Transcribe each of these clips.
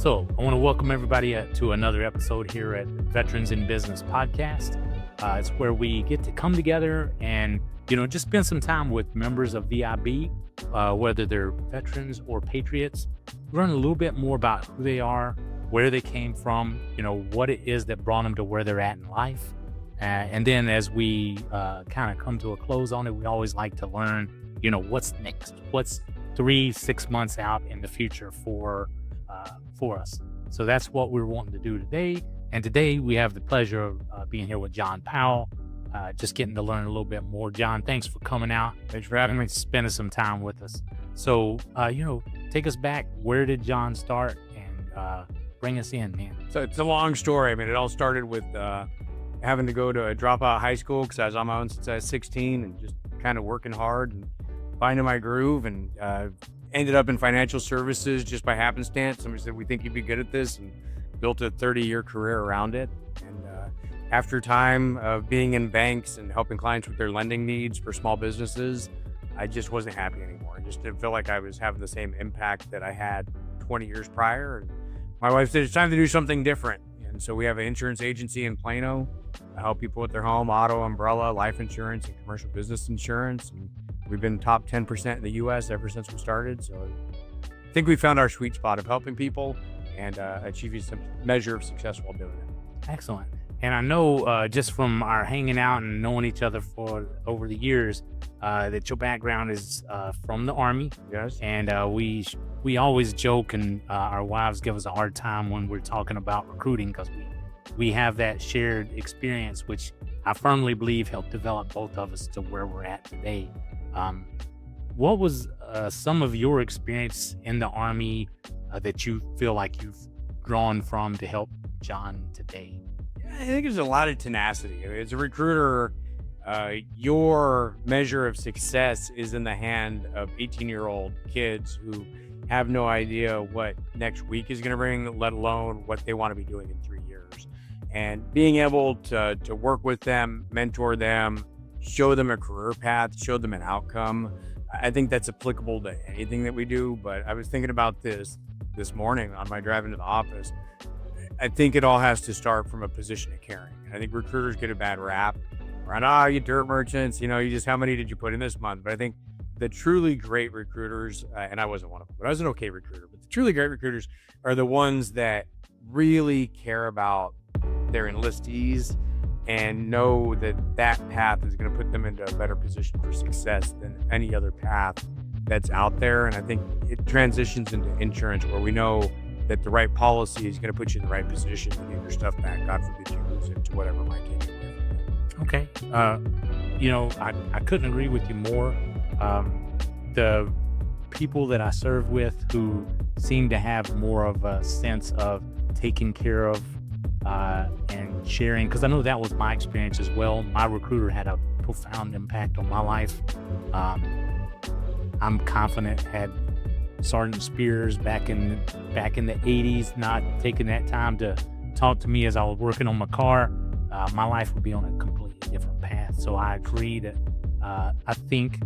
So I want to welcome everybody to another episode here at Veterans in Business Podcast. It's where we get to come together and, just spend some time with members of VIB, whether they're veterans or patriots, learn a little bit more about who they are, where they came from, what it is that brought them to where they're at in life. And then as we kind of come to a close on it, we always like to learn, what's next, what's 3-6 months out in the future for us. So that's what we're wanting to do today. And today we have the pleasure of being here with John Powell, just getting to learn a little bit more. John, thanks for coming out. Thanks for having me. Spending some time with us. So, take us back. Where did John start? And bring us in, man. So it's a long story. I mean, it all started with having to go to a dropout high school because I was on my own since I was 16 and just kind of working hard and finding my groove, and ended up in financial services just by happenstance. Somebody said, we think you'd be good at this, and built a 30-year career around it. And after time of being in banks and helping clients with their lending needs for small businesses, I just wasn't happy anymore. I just didn't feel like I was having the same impact that I had 20 years prior. And my wife said, it's time to do something different. And so we have an insurance agency in Plano. I help people with their home, auto, umbrella, life insurance, and commercial business insurance. And we've been top 10% in the U.S. ever since we started. So I think we found our sweet spot of helping people and achieving some measure of success while doing it. Excellent. And I know just from our hanging out and knowing each other for over the years, that your background is from the Army. Yes. And we always joke, and our wives give us a hard time when we're talking about recruiting, because we have that shared experience, which I firmly believe helped develop both of us to where we're at today. What was some of your experience in the Army that you feel like you've drawn from to help John today? I think there's a lot of tenacity. I mean, as a recruiter, your measure of success is in the hand of 18-year-old kids who have no idea what next week is going to bring, let alone what they want to be doing in 3 years. And being able to work with them, mentor them, show them a career path, show them an outcome, I think that's applicable to anything that we do. But I was thinking about this morning on my drive into the office. I think it all has to start from a position of caring. I think recruiters get a bad rap around, you dirt merchants, how many did you put in this month? But I think the truly great recruiters, and I wasn't one of them, but I was an okay recruiter, but the truly great recruiters are the ones that really care about their enlistees and know that path is going to put them into a better position for success than any other path that's out there. And I think it transitions into insurance, where we know that the right policy is going to put you in the right position to get your stuff back. God forbid you lose it to whatever might take it with. Okay. I couldn't agree with you more. The people that I serve with who seem to have more of a sense of taking care of and sharing, because I know that was my experience as well. My recruiter had a profound impact on my life. I'm confident had Sergeant Spears back in the 80s not taking that time to talk to me as I was working on my car, my life would be on a completely different path. So I agree that I think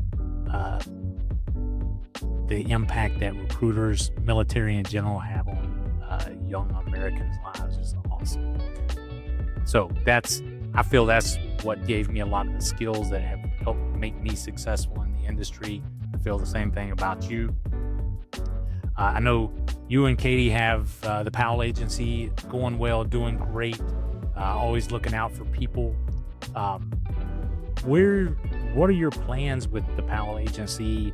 the impact that recruiters, military in general, have on young Americans' lives is awesome. So I feel that's what gave me a lot of the skills that have helped make me successful in the industry. I feel the same thing about you. I know you and Katie have the Powell Agency going well, doing great, always looking out for people. What are your plans with the Powell Agency,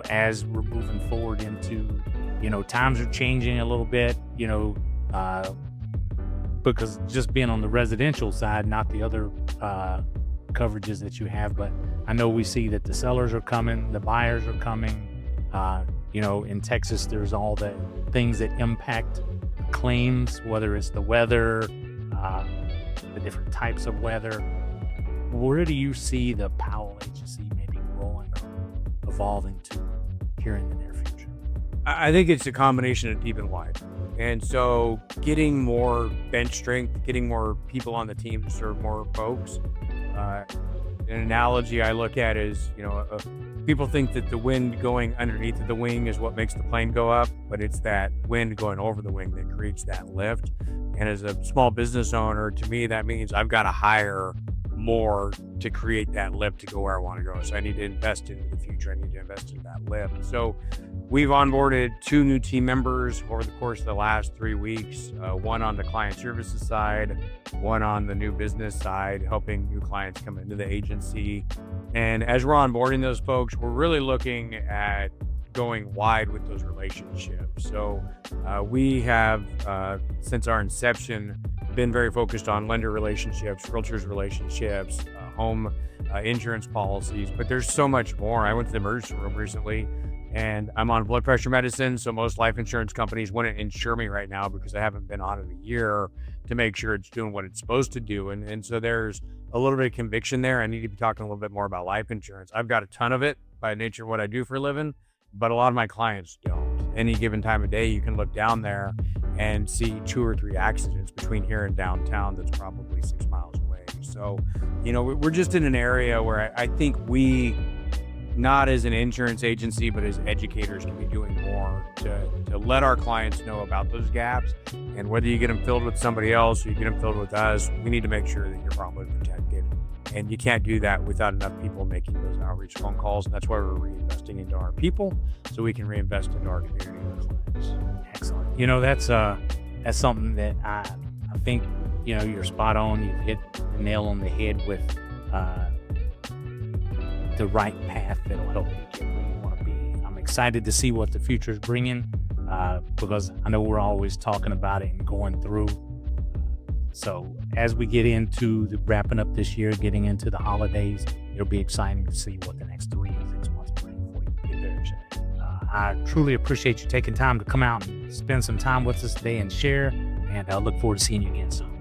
as we're moving forward into, times are changing a little bit, because just being on the residential side, not the other coverages that you have. But I know we see that the sellers are coming, the buyers are coming. In Texas, there's all the things that impact claims, whether it's the weather, the different types of weather. Where do you see the Powell Agency maybe growing or evolving to here in the near future? I think it's a combination of deep and wide. And so getting more bench strength, getting more people on the team to serve more folks. an analogy I look at is, people think that the wind going underneath of the wing is what makes the plane go up, but it's that wind going over the wing that creates that lift. And as a small business owner, to me, that means I've got to hire more to create that lift to go where I want to go. So I need to invest into the future. I need to invest in that lift. So we've onboarded 2 new team members over the course of the last 3 weeks, one on the client services side, one on the new business side, helping new clients come into the agency. And as we're onboarding those folks, we're really looking at going wide with those relationships. So we have, since our inception, been very focused on lender relationships, realtors relationships, home insurance policies, but there's so much more. I went to the emergency room recently and I'm on blood pressure medicine. So most life insurance companies wouldn't insure me right now because I haven't been on it a year to make sure it's doing what it's supposed to do. And so there's a little bit of conviction there. I need to be talking a little bit more about life insurance. I've got a ton of it by nature of what I do for a living, but a lot of my clients don't. Any given time of day, you can look down there and see 2 or 3 accidents between here and downtown that's probably 6 miles away. So, we're just in an area where I think we, not as an insurance agency, but as educators, can be doing more to let our clients know about those gaps. And whether you get them filled with somebody else or you get them filled with us, we need to make sure that you're properly protected. And you can't do that without enough people making those outreach phone calls. And that's why we're reinvesting into our people so we can reinvest into our community and our clients. Excellent. That's something that I think, you're spot on. You've hit the nail on the head with the right path that'll help you get where you want to be. I'm excited to see what the future is bringing because I know we're always talking about it and going through. So as we get into the wrapping up this year, getting into the holidays, it'll be exciting to see what the next 3 or 6 months bring for you. Be very exciting. I truly appreciate you taking time to come out and spend some time with us today and share. And I look forward to seeing you again soon.